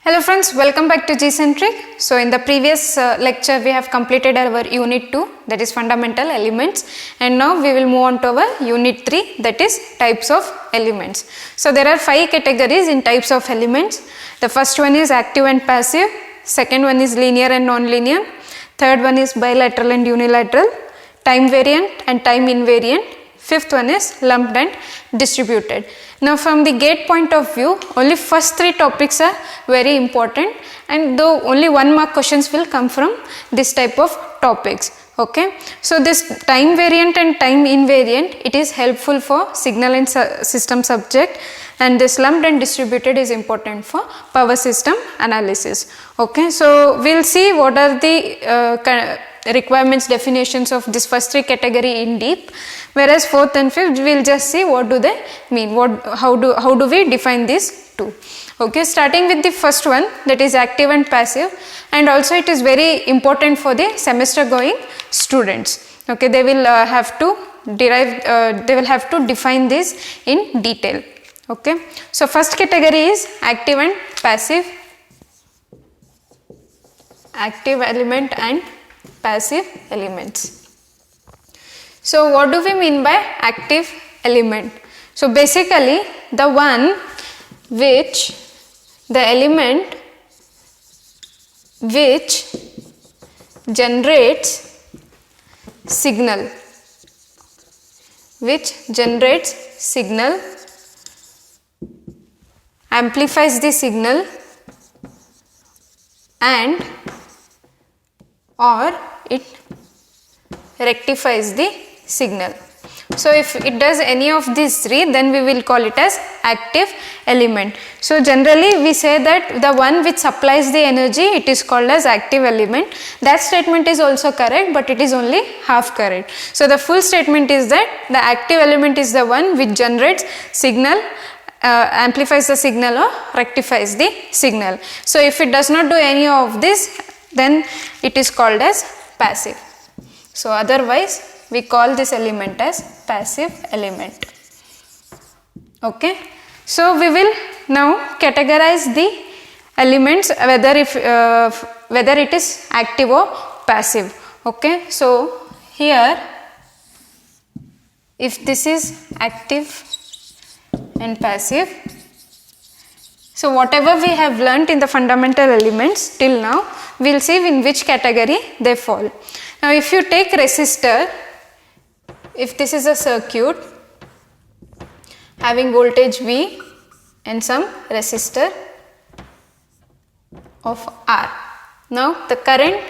Hello friends, welcome back to G-Centric. So in the previous lecture we have completed our unit 2, that is fundamental elements, and now we will move on to our unit 3, that is types of elements. So there are 5 categories in types of elements. The first one is active and passive, second one is linear and non-linear, third one is bilateral and unilateral, time variant and time invariant, fifth one is lumped and distributed. Now from the gate point of view, only first 3 topics are very important, and though only 1 mark questions will come from this type of topics. Okay. So this time variant and time invariant, it is helpful for signal and system subject, and this lumped and distributed is important for power system analysis. Okay. So we will see what are the requirements, definitions of this first 3 category in deep, whereas 4th and 5th we will just see what do they mean, how do we define these two. Okay, starting with the first one, that is active and passive, and also it is very important for the semester going students. Okay, they will have to define this in detail. Okay, so first category is active and passive, active element and passive elements. So what do we mean by active element? So basically the one which the element which generates signal, amplifies the signal and or it rectifies the signal. So if it does any of these 3, then we will call it as active element. So generally we say that the one which supplies the energy, it is called as active element. That statement is also correct, but it is only half correct. So the full statement is that the active element is the one which generates signal, amplifies the signal or rectifies the signal. So if it does not do any of this, then it is called as passive. So otherwise we call this element as passive element. Okay. So we will now categorize the elements whether it is active or passive. Okay. So here if this is active and passive, so whatever we have learnt in the fundamental elements till now, we will see in which category they fall. Now if you take resistor, if this is a circuit having voltage V and some resistor of R. Now the current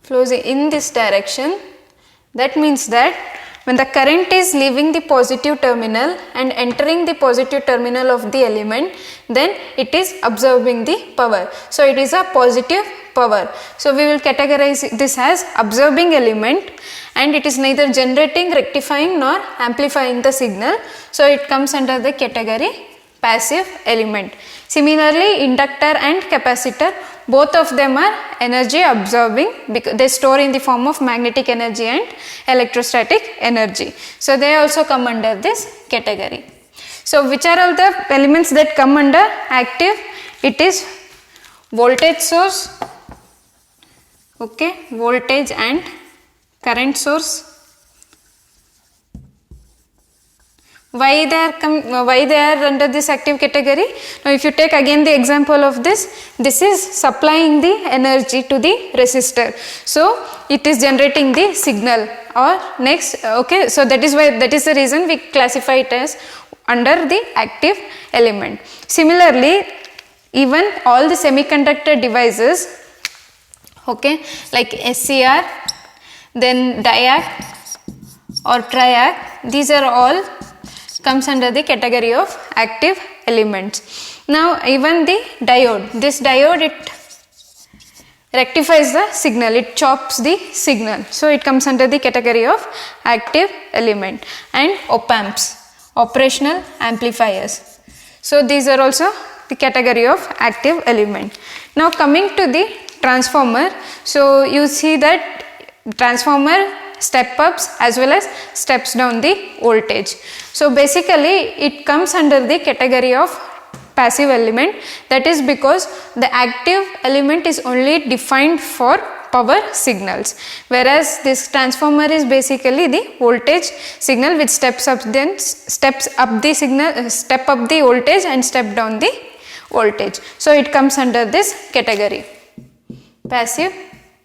flows in this direction. That means that when the current is leaving the positive terminal and entering the positive terminal of the element, then it is absorbing the power. So it is a positive power. So we will categorize this as absorbing element, and it is neither generating, rectifying nor amplifying the signal. So it comes under the category passive element. Similarly, inductor and capacitor, both of them are energy absorbing because they store in the form of magnetic energy and electrostatic energy. So they also come under this category. So which are all the elements that come under active? It is voltage source, okay, voltage and current source. Why they are under this active category? Now if you take again the example of this is supplying the energy to the resistor. So it is generating the signal or next, okay. So that is the reason we classify it as under the active element. Similarly, even all the semiconductor devices, okay, like SCR, then diac or triac, these are all comes under the category of active elements. Now even the diode, this diode, it rectifies the signal, it chops the signal. So it comes under the category of active element. And op amps, operational amplifiers. So these are also the category of active element. Now coming to the transformer, so you see that transformer step ups as well as steps down the voltage. So basically it comes under the category of passive element. That is because the active element is only defined for power signals, whereas this transformer is basically the voltage signal which steps up the voltage and step down the voltage. So it comes under this category, passive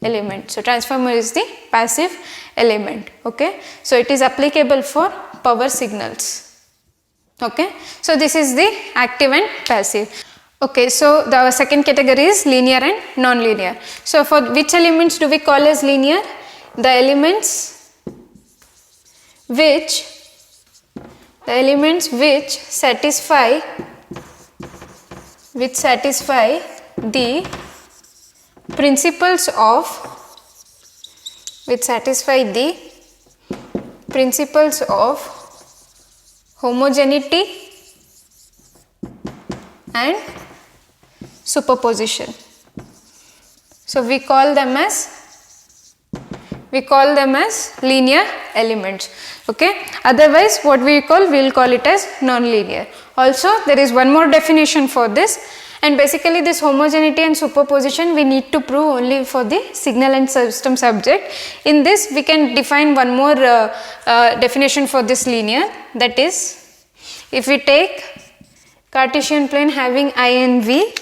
element. So transformer is the passive element. Okay, so it is applicable for power signals. Okay, so this is the active and passive. Okay, so the second category is linear and non-linear. So for which elements do we call as linear? The elements which satisfy the principles of homogeneity and superposition. So we call them as linear elements. Okay, otherwise what we will call it as non-linear. Also there is one more definition for this, and basically this homogeneity and superposition we need to prove only for the signal and system subject. In this we can define one more definition for this linear, that is, if we take Cartesian plane having I and V,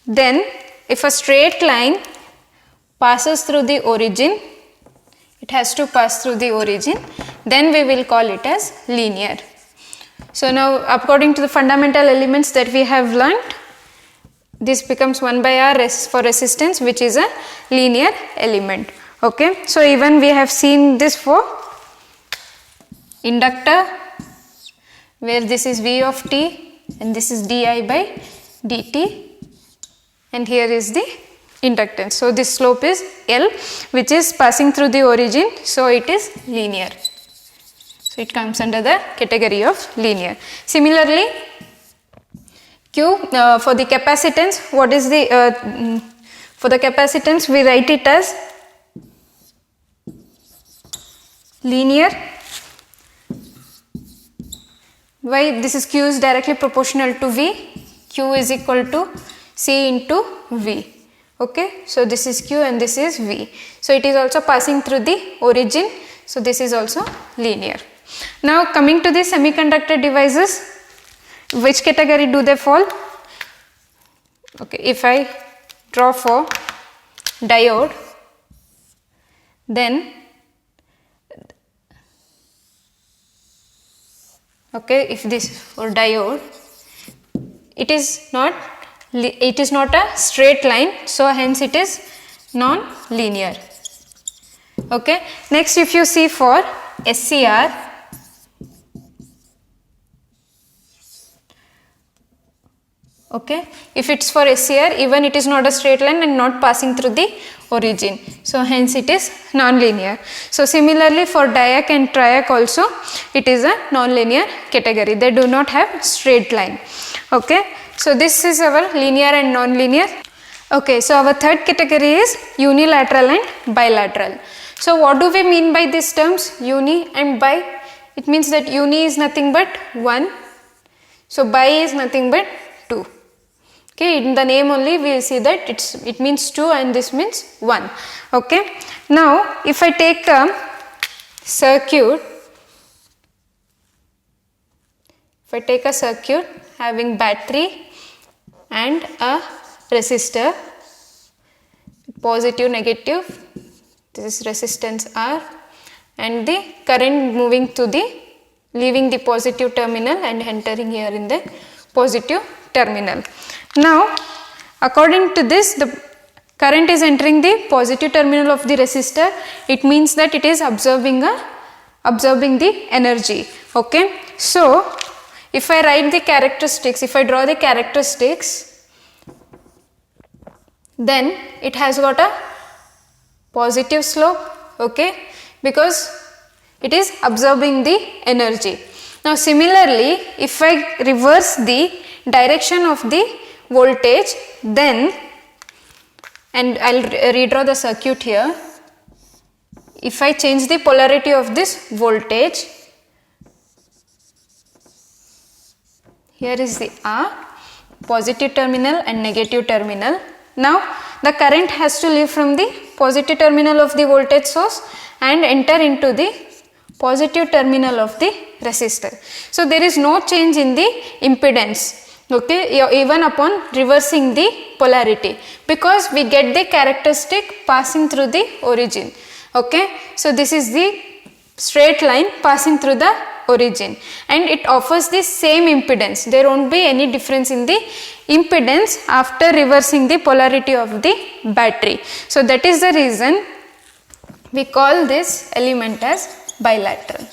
then if a straight line passes through the origin, it has to pass through the origin, then we will call it as linear. So now according to the fundamental elements that we have learnt, this becomes 1 by R for resistance, which is a linear element. Okay, so even we have seen this for inductor, where this is V of t and this is di by dt, and here is the inductance. So this slope is L, which is passing through the origin, so it is linear. So it comes under the category of linear. Similarly, Q for the capacitance, what is the for the capacitance we write it as linear. Why? This is Q is directly proportional to V. Q is equal to C into V. Okay, so this is Q and this is V. So it is also passing through the origin. So this is also linear. Now coming to the semiconductor devices, which category do they fall? Okay, if I draw for diode, then okay, if this for diode, it is not a straight line, so hence it is non-linear. Okay, next if you see for SCR, okay, if it's for SCR, even it is not a straight line and not passing through the origin, so hence it is non-linear. So similarly for diac and triac also, it is a non-linear category, they do not have straight line. Okay, so this is our linear and non-linear. Okay, so our third category is unilateral and bilateral. So what do we mean by these terms, uni and bi? It means that uni is nothing but 1, so bi is nothing but 2. Okay, in the name only we will see that it means 2 and this means 1. Okay, now if I take a circuit, having battery and a resistor, positive, negative, this is resistance R, and the current moving to leaving the positive terminal and entering here in the positive terminal. Now according to this, the current is entering the positive terminal of the resistor, it means that it is absorbing the energy. Okay, so if I write the characteristics, if I draw the characteristics, then it has got a positive slope, okay, because it is absorbing the energy. Now similarly, if I reverse the direction of the voltage, then, and I will redraw the circuit here, if I change the polarity of this voltage, here is the R, positive terminal and negative terminal. Now the current has to leave from the positive terminal of the voltage source and enter into the positive terminal of the resistor. So there is no change in the impedance, okay, even upon reversing the polarity, because we get the characteristic passing through the origin. Okay, so this is the straight line passing through the origin and it offers the same impedance. There won't be any difference in the impedance after reversing the polarity of the battery. So that is the reason we call this element as bilateral.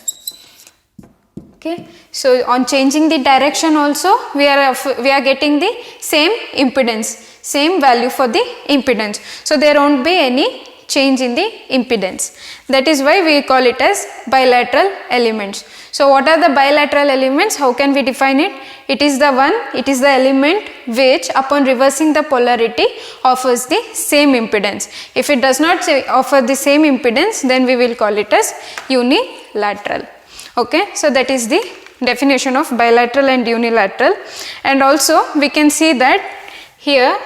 Okay, so on changing the direction also we are getting the same impedance, same value for the impedance. So there won't be any change in the impedance. That is why we call it as bilateral elements. So what are the bilateral elements? How can we define it? It is the element which upon reversing the polarity offers the same impedance. If it does not offer the same impedance, then we will call it as unilateral. Okay, so that is the definition of bilateral and unilateral. And also we can see that here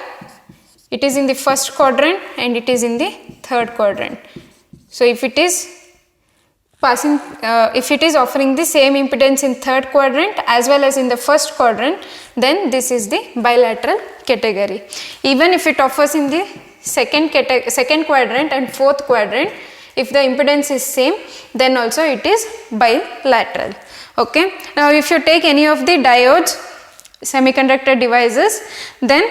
it is in the first quadrant and it is in the third quadrant. So if it is offering the same impedance in third quadrant as well as in the first quadrant, then this is the bilateral category. Even if it offers in the second quadrant and fourth quadrant, if the impedance is same, then also it is bilateral. Okay. Now if you take any of the diodes, semiconductor devices, then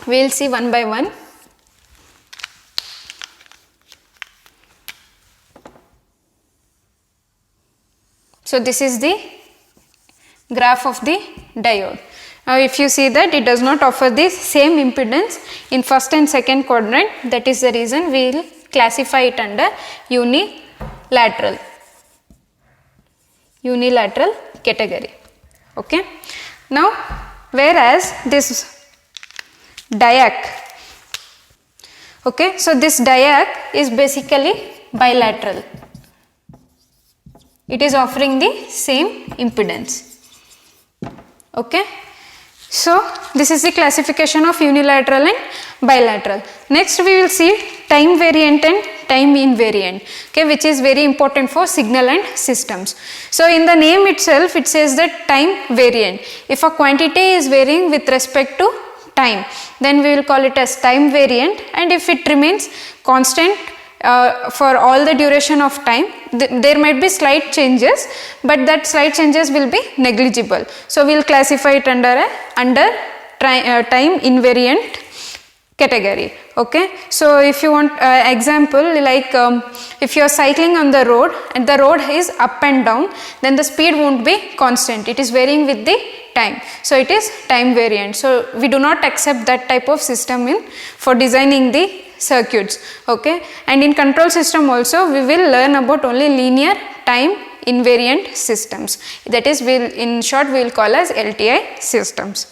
we will see one by one. So this is the graph of the diode. Now if you see that it does not offer the same impedance in first and second quadrant, that is the reason we will classify it under unilateral category. Okay. Now whereas this diac, okay, so this diac is basically bilateral. It is offering the same impedance. Okay. So this is the classification of unilateral and bilateral. Next we will see time variant and time invariant, okay, which is very important for signal and systems. So in the name itself it says that time variant. If a quantity is varying with respect to time, then we will call it as time variant, and if it remains constant for all the duration of time, there might be slight changes, but that slight changes will be negligible. So we will classify it under time invariant category. Okay. So if you want example, like if you are cycling on the road and the road is up and down, then the speed won't be constant, it is varying with the time. So it is time variant. So we do not accept that type of system for designing the circuits. Okay. And in control system also we will learn about only linear time invariant systems, that is in short we will call as LTI systems.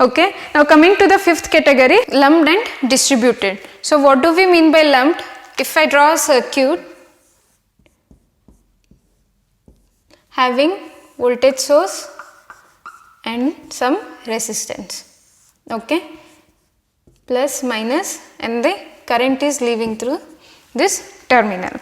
Okay. Now coming to the fifth category, lumped and distributed. So what do we mean by lumped? If I draw a circuit having voltage source and some resistance, okay, plus minus, and the current is leaving through this terminal.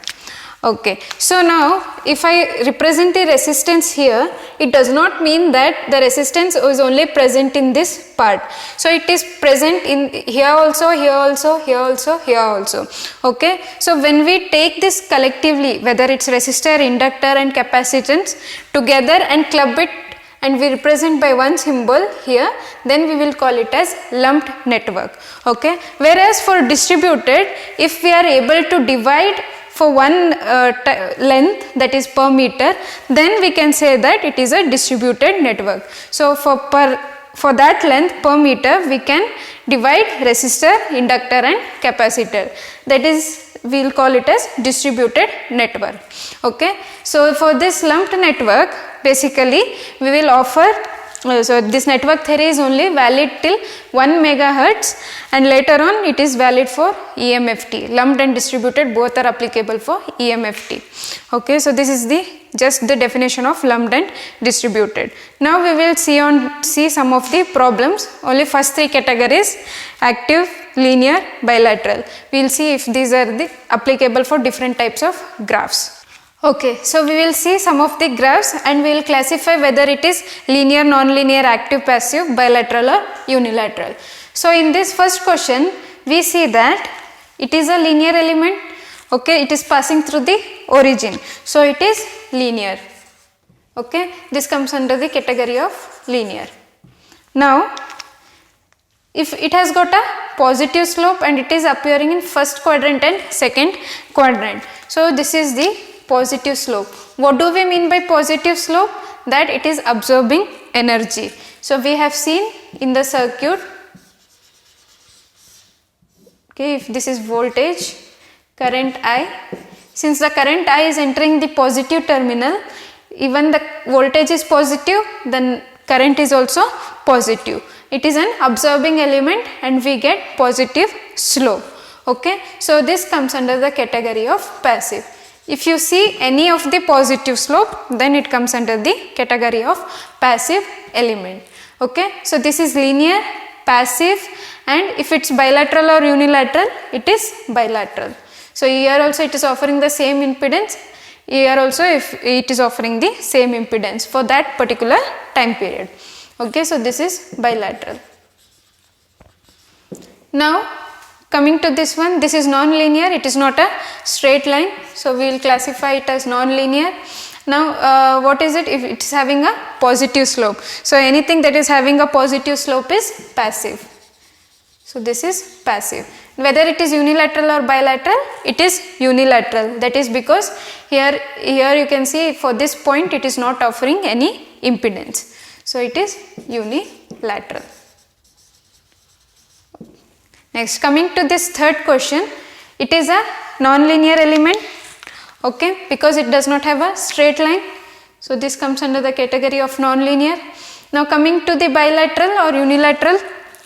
Okay. So now if I represent the resistance here, it does not mean that the resistance is only present in this part. So it is present in here also, here also, here also, here also. Okay. So when we take this collectively, whether it's resistor, inductor and capacitance together and club it and we represent by one symbol here, then we will call it as lumped network. Okay. Whereas for distributed, if we are able to divide for one length, that is per meter, then we can say that it is a distributed network. So for that length per meter we can divide resistor, inductor and capacitor, that is we will call it as distributed network. Okay. So for this lumped network, basically we will offer so this network theory is only valid till 1 megahertz, and later on it is valid for EMFT. Lumped and distributed both are applicable for EMFT. Okay, so this is the just the definition of lumped and distributed. Now we will see some of the problems. Only first three categories: active, linear, bilateral. We will see if these are the applicable for different types of graphs. Okay, so we will see some of the graphs and we will classify whether it is linear, non-linear, active, passive, bilateral or unilateral. So in this first question, we see that it is a linear element. Okay, it is passing through the origin, so it is linear. Okay, this comes under the category of linear. Now, if it has got a positive slope and it is appearing in first quadrant and second quadrant, so this is the positive slope. What do we mean by positive slope? That it is absorbing energy. So we have seen in the circuit, okay, if this is voltage, current I, since the current I is entering the positive terminal, even the voltage is positive, then current is also positive. It is an absorbing element and we get positive slope. Okay, so this comes under the category of passive. If you see any of the positive slope, then it comes under the category of passive element. Okay, so this is linear, passive, and if it's bilateral or unilateral, it is bilateral. So here also it is offering the same impedance. Here also if it is offering the same impedance for that particular time period. Okay, so this is bilateral. Now coming to this one, this is non-linear, it is not a straight line, so we will classify it as non-linear. Now what is it? If it is having a positive slope, so anything that is having a positive slope is passive. So this is passive. Whether it is unilateral or bilateral, it is unilateral. That is because here you can see for this point it is not offering any impedance. So it is unilateral. Next, coming to this third question, it is a non-linear element, okay, because it does not have a straight line. So this comes under the category of non-linear. Now coming to the bilateral or unilateral,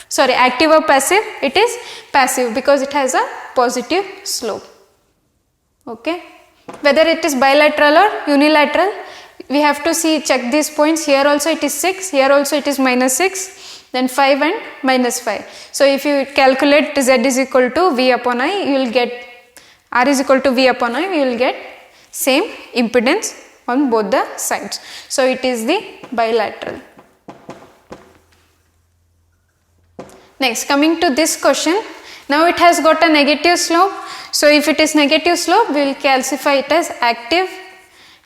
sorry, active or passive, it is passive because it has a positive slope. Okay, whether it is bilateral or unilateral, we have to check these points. Here also it is 6, here also it is -6, then 5 and -5. So if you calculate Z is equal to V upon I, you will get R is equal to V upon I, you will get same impedance on both the sides. So it is the bilateral. Next, coming to this question, now it has got a negative slope. So if it is negative slope, we will classify it as active,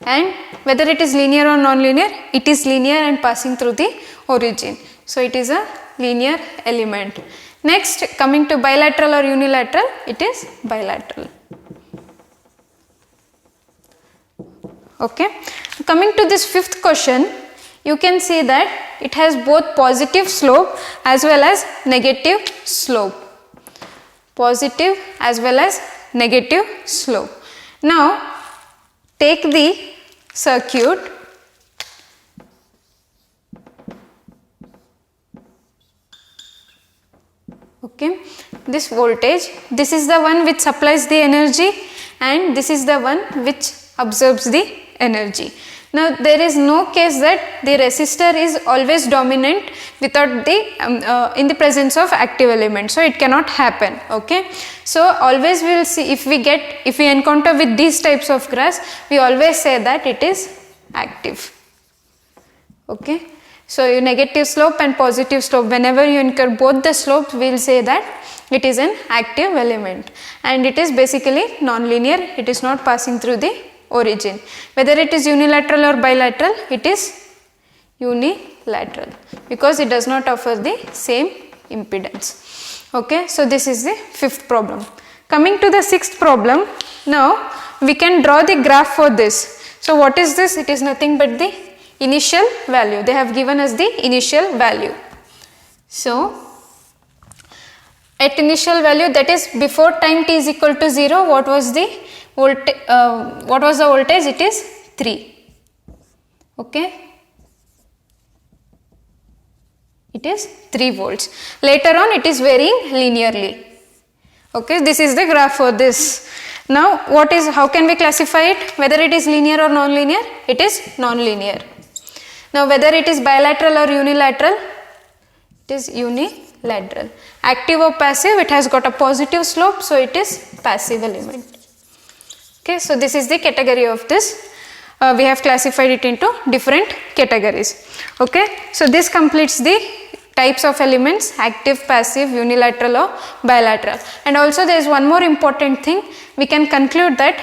and whether it is linear or non-linear, it is linear and passing through the origin. So it is a linear element. Next, coming to bilateral or unilateral, it is bilateral. Okay. Coming to this fifth question, you can see that it has both positive slope as well as negative slope. Positive as well as negative slope. Now take the circuit. Okay, this voltage, this is the one which supplies the energy and this is the one which absorbs the energy. Now there is no case that the resistor is always dominant without the in the presence of active element, so it cannot happen. Okay, so always we will see, if we encounter with these types of graphs, we always say that it is active. Okay, so your negative slope and positive slope, whenever you incur both the slopes, we will say that it is an active element, and it is basically non-linear, it is not passing through the origin. Whether it is unilateral or bilateral, it is unilateral because it does not offer the same impedance. Okay, so this is the fifth problem. Coming to the sixth problem, now we can draw the graph for this. So what is this? It is nothing but the initial value. They have given us the initial value. So at initial value, that is before time t is equal to 0, what was the voltage? It is 3. Okay. Okay, it is 3 volts. Later on it is varying linearly. Okay, this is the graph for this. Now how can we classify it? Whether it is linear or non-linear? It is non-linear. Now whether it is bilateral or unilateral? It is unilateral. Active or passive? It has got a positive slope, so it is passive element. Okay, so this is the category of this. We have classified it into different categories. Okay, so this completes the types of elements: active, passive, unilateral or bilateral. And also there is one more important thing. We can conclude that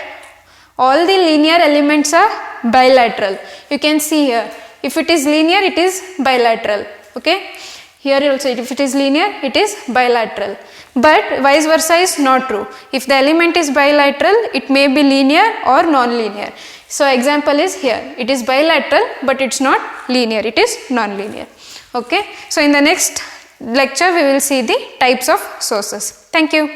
all the linear elements are bilateral. You can see here, if it is linear, it is bilateral. Okay, here also if it is linear, it is bilateral. But vice versa is not true. If the element is bilateral, it may be linear or non-linear. So example is here, it is bilateral but it is not linear, it is non-linear. Okay, so in the next lecture we will see the types of sources. Thank you.